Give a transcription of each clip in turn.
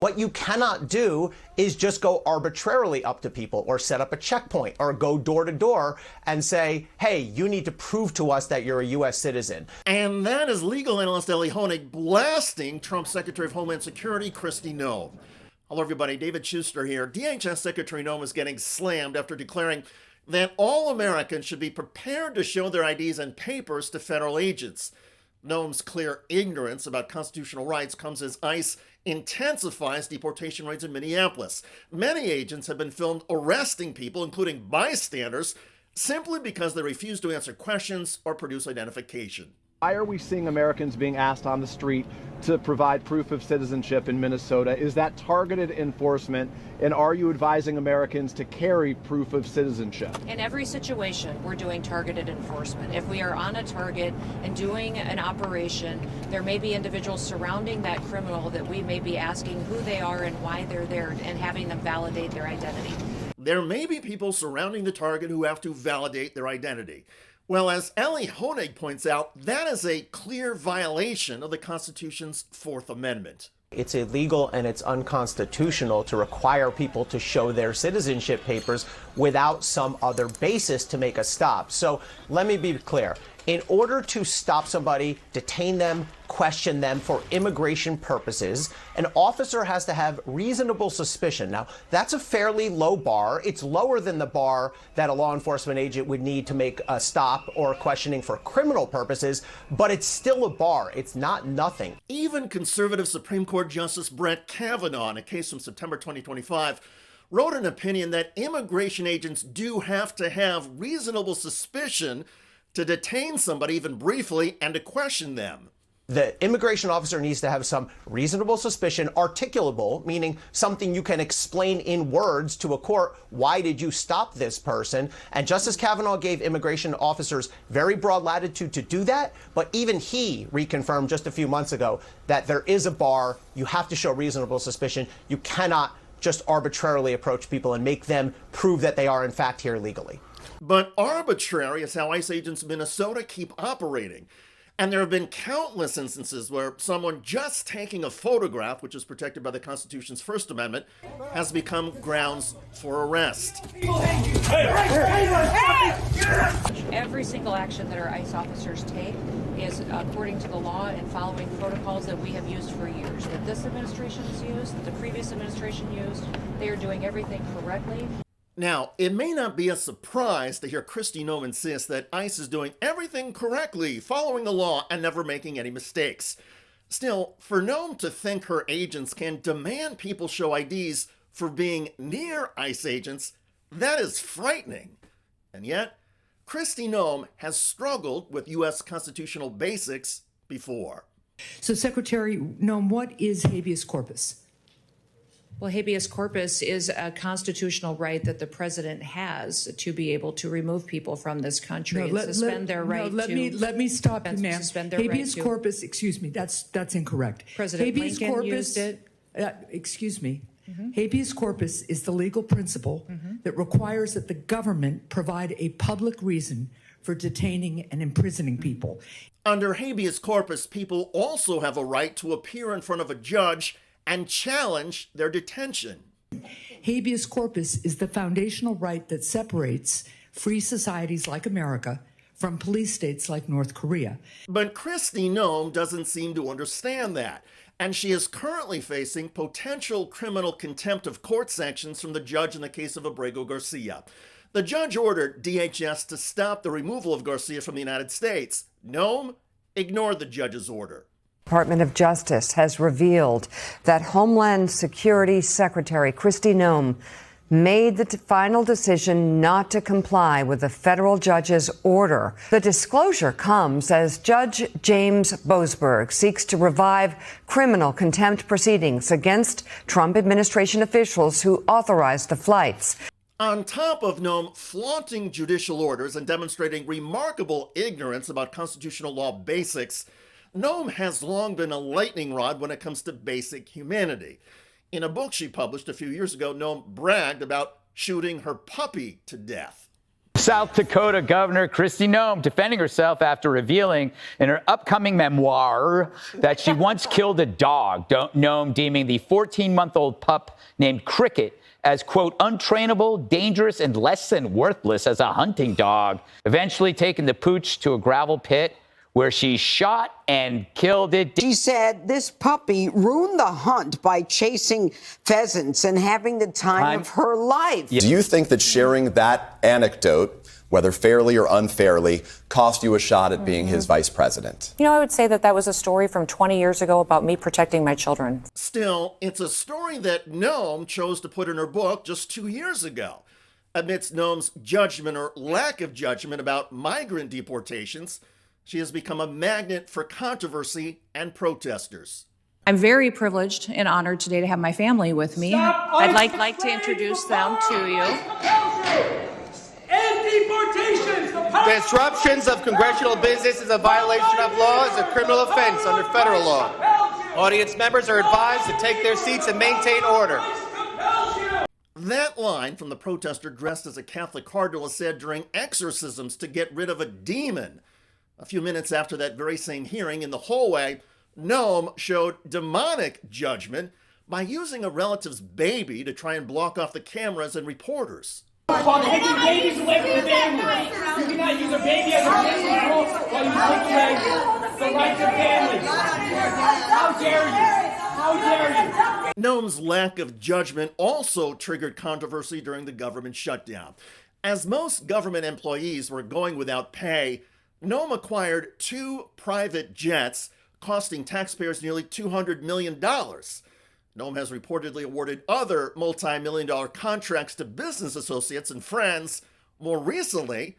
What you cannot do is just go arbitrarily up to people or set up a checkpoint or go door to door and say, hey, you need to prove to us that you're a U.S. citizen. And that is legal analyst Ellie Honig blasting Trump's Secretary of Homeland Security, Kristi Noem. Hello, everybody. David Shuster here. DHS Secretary Noem is getting slammed after declaring that all Americans should be prepared to show their IDs and papers to federal agents. Noem's clear ignorance about constitutional rights comes as ICE intensifies deportation raids in Minneapolis. Many agents have been filmed arresting people, including bystanders, simply because they refuse to answer questions or produce identification. Why are we seeing Americans being asked on the street to provide proof of citizenship in Minnesota? Is that targeted enforcement? And are you advising Americans to carry proof of citizenship? In every situation, we're doing targeted enforcement. If we are on a target and doing an operation, there may be individuals surrounding that criminal that we may be asking who they are and why they're there and having them validate their identity. There may be people surrounding the target who have to validate their identity. Well, as Ellie Honig points out, that is a clear violation of the Constitution's Fourth Amendment. It's illegal and it's unconstitutional to require people to show their citizenship papers without some other basis to make a stop. So let me be clear. In order to stop somebody, detain them, question them for immigration purposes, an officer has to have reasonable suspicion. Now, that's a fairly low bar. It's lower than the bar that a law enforcement agent would need to make a stop or questioning for criminal purposes, but it's still a bar. It's not nothing. Even conservative Supreme Court Justice Brett Kavanaugh, in a case from September 2025, wrote an opinion that immigration agents do have to have reasonable suspicion to detain somebody even briefly and to question them. The immigration officer needs to have some reasonable suspicion, articulable, meaning something you can explain in words to a court. Why did you stop this person? And Justice Kavanaugh gave immigration officers very broad latitude to do that. But even he reconfirmed just a few months ago that there is a bar. You have to show reasonable suspicion. You cannot just arbitrarily approach people and make them prove that they are in fact here legally. But arbitrary is how ICE agents in Minnesota keep operating. And there have been countless instances where someone just taking a photograph, which is protected by the Constitution's First Amendment, has become grounds for arrest. Every single action that our ICE officers take is according to the law and following protocols that we have used for years, that this administration has used, that the previous administration used. They are doing everything correctly. Now, it may not be a surprise to hear Kristi Noem insist that ICE is doing everything correctly, following the law, and never making any mistakes. Still, for Noem to think her agents can demand people show IDs for being near ICE agents, that is frightening. And yet, Kristi Noem has struggled with U.S. constitutional basics before. So, Secretary Noem, what is habeas corpus? Well, habeas corpus is a constitutional right that the president has to be able to remove people from this country and suspend their right to. Let me stop you, ma'am. Habeas right corpus, excuse me, that's incorrect. President habeas Lincoln corpus, used it. Excuse me. Habeas corpus is the legal principle that requires that the government provide a public reason for detaining and imprisoning people. Under habeas corpus, people also have a right to appear in front of a judge and challenge their detention. Habeas corpus is the foundational right that separates free societies like America from police states like North Korea. But Kristi Noem doesn't seem to understand that, and she is currently facing potential criminal contempt of court sanctions from the judge in the case of Abrego Garcia. The judge ordered DHS to stop the removal of Garcia from the United States. Noem ignored the judge's order. Department of Justice has revealed that Homeland Security Secretary Kristi Noem made the final decision not to comply with the federal judge's order. The disclosure comes as Judge James Boasberg seeks to revive criminal contempt proceedings against Trump administration officials who authorized the flights. On top of Noem flaunting judicial orders and demonstrating remarkable ignorance about constitutional law basics, Noem has long been a lightning rod when it comes to basic humanity. In a book she published a few years ago, Noem bragged about shooting her puppy to death. South Dakota Governor Kristi Noem defending herself after revealing in her upcoming memoir that she once killed a dog. Noem deeming the 14-month-old pup named Cricket as, quote, untrainable, dangerous, and less than worthless as a hunting dog. Eventually taking the pooch to a gravel pit where she shot and killed it. She said this puppy ruined the hunt by chasing pheasants and having the time of her life. Do you think that sharing that anecdote, whether fairly or unfairly, cost you a shot at being his vice president? You know, I would say that was a story from 20 years ago about me protecting my children. Still, it's a story that Noem chose to put in her book just 2 years ago. Amidst Noem's judgment or lack of judgment about migrant deportations, she has become a magnet for controversy and protesters. I'm very privileged and honored today to have my family with me. I'd like to introduce them to you. Disruptions of congressional business is a violation of law, is a criminal offense under federal law. Audience members are advised to take their seats and maintain order. That line from the protester dressed as a Catholic cardinal is said during exorcisms to get rid of a demon. A few minutes after that very same hearing in the hallway, Noem showed demonic judgment by using a relative's baby to try and block off the cameras and reporters. Taking babies away from the family. You cannot use a baby as a wrestling tool while you take away the rights of families. How dare you? How dare you? Noem's lack of judgment also triggered controversy during the government shutdown. As most government employees were going without pay, Noem acquired 2 private jets, costing taxpayers nearly $200 million. Noem has reportedly awarded other multi-million-dollar contracts to business associates and friends. More recently,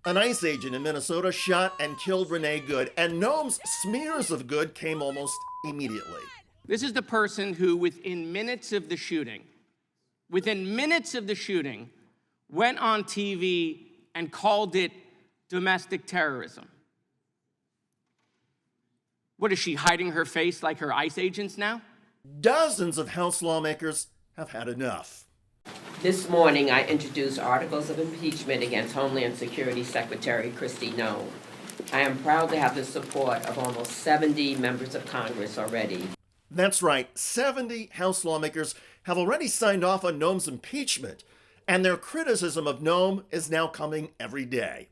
an ICE agent in Minnesota shot and killed Renee Good, and Noem's smears of Good came almost immediately. This is the person who, within minutes of the shooting, went on TV and called it domestic terrorism. What, is she hiding her face like her ICE agents now? Dozens of House lawmakers have had enough. This morning, I introduced articles of impeachment against Homeland Security Secretary Kristi Noem. I am proud to have the support of almost 70 members of Congress already. That's right, 70 House lawmakers have already signed off on Noem's impeachment, and their criticism of Noem is now coming every day.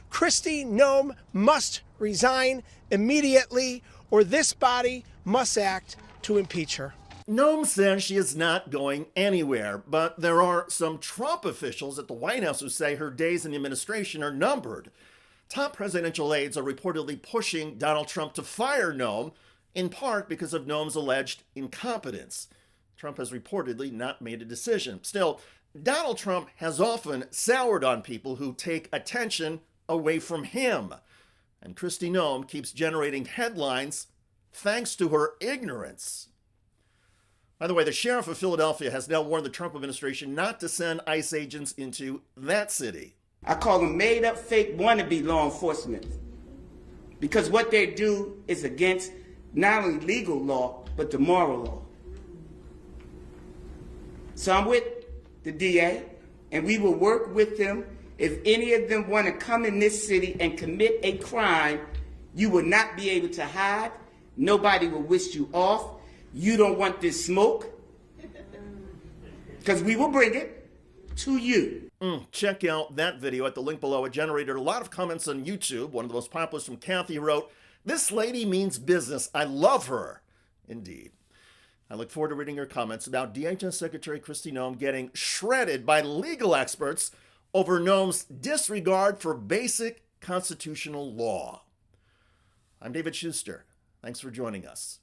Kristi Noem must resign immediately, or this body must act to impeach her. Noem says she is not going anywhere, but there are some Trump officials at the White House who say her days in the administration are numbered. Top presidential aides are reportedly pushing Donald Trump to fire Noem, in part because of Noem's alleged incompetence. Trump has reportedly not made a decision. Still, Donald Trump has often soured on people who take attention away from him. And Kristi Noem keeps generating headlines thanks to her ignorance. By the way, the sheriff of Philadelphia has now warned the Trump administration not to send ICE agents into that city. I call them made-up, fake, wannabe law enforcement. Because what they do is against not only legal law, but the moral law. So I'm with the DA, and we will work with them. If any of them want to come in this city and commit a crime, you will not be able to hide. Nobody will wish you off. You don't want this smoke, because we will bring it to you. Check out that video at the link below. It generated a lot of comments on YouTube. One of the most popular from Kathy wrote, "This lady means business. I love her." Indeed. I look forward to reading your comments about DHS Secretary Kristi Noem getting shredded by legal experts over Noem's disregard for basic constitutional law. I'm David Shuster. Thanks for joining us.